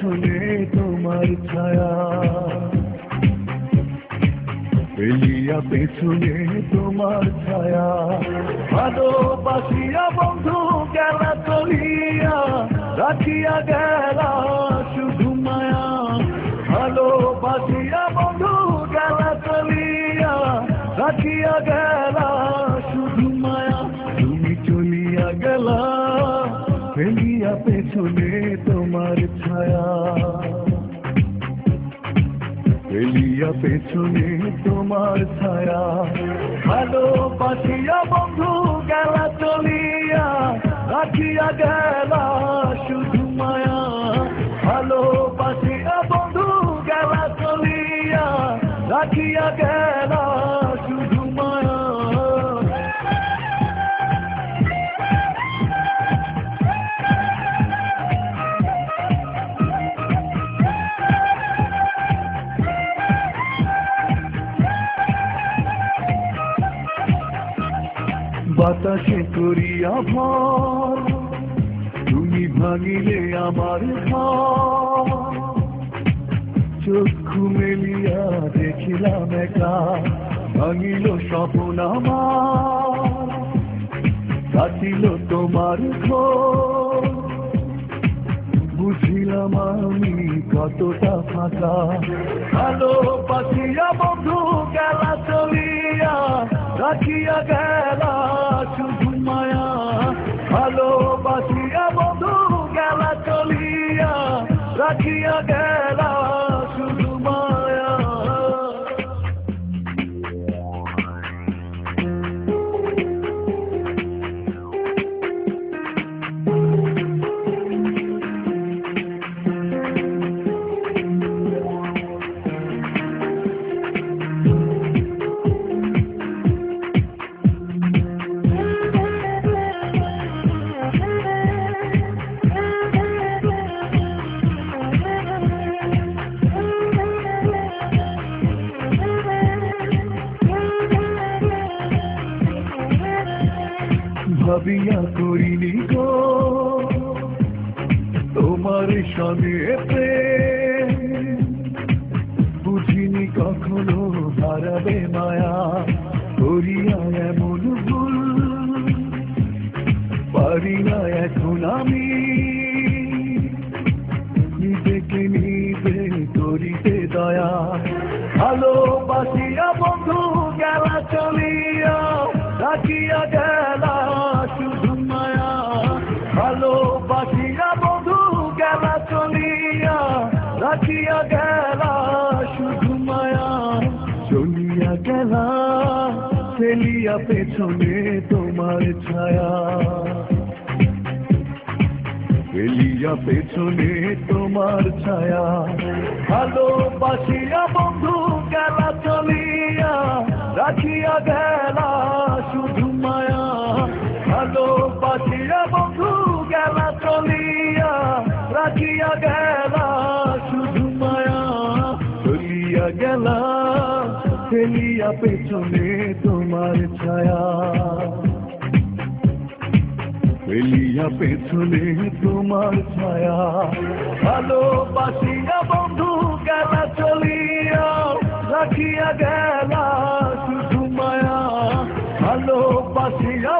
পেছনে তোমার ছায়া, ফেলিয়া পেছনে তোমার ছায়া। ভালোবাসিয়া বন্ধু গেলা চলিয়া, রাখিয়া গেলা শুধু মায়া। ভালোবাসিয়া বন্ধু গেলা চলিয়া, রাখিয়া গেলা শুধু মায়া। তুমি চলিয়া গেলা ফেলিয়া পেছনে তোমার ছায়া, ফেলিয়া পেছনে তোমার ছায়া। ভালোবাসিয়া বন্ধু গেলা চলিয়া, রাখিয়া গেলা শুধু মায়া। ভালোবাসিয়া বন্ধু গেলা চলিয়া, রাখিয়া গেলা শুধু মায়া। বাতাসে করিয়া ভর, তুমি ভাঙিলে আমার ঘর। চক্ষু মেলিয়া দেখিলাম একা, ভাঙিল স্বপ্ন আমার। কাটিল তোমার ঘর, বুঝিলাম আমি কতটা ফাঁকা। ভালোবাসিয়া বন্ধু গেলা চলিয়া, রাখিয়া গেলা শুধু মায়া। ভালোবাসিয়া বন্ধু গেলা চলিয়া, রাখিয়া গেলা শুধু মায়া। ভাবিয়া করিনি গো তোমার সঙ্গে প্রেম, বুঝিনি কখনো হারাবে মায়া। করিয়া এমন ভুল পারি না এখন আমি, নিজেকে নিজে করিতে দয়া। ভালোবাসিয়া বন্ধু গেলা চলিয়া, রাখিয়া গেলা শুধু মায়া। ভালোবাসিয়া বন্ধু গেলা চলিয়া, রাখিয়া গেলা শুধু মায়া। চলিয়া গেলা ফেলিয়া পেছনে তোমার ছায়া, ফেলিয়া পেছনে তোমার ছায়া। ভালোবাসিয়া বন্ধু গেলা চলিয়া, রাখিয়া গেলা শুধু মায়া। ভালোবাসিয়া বন্ধু গেলা চলিয়া, রাখিয়া গেলা শুধু মায়া। চলিয়া গেলা ফেলিয়া পেছনে তোমার ছায়া, ফেলিয়া পেছনে তোমার ছায়া। ভালোবাসিয়া বন্ধু গেলা চলিয়া, রাখিয়া গেলা শুধু মায়া। ভালোবাসিয়া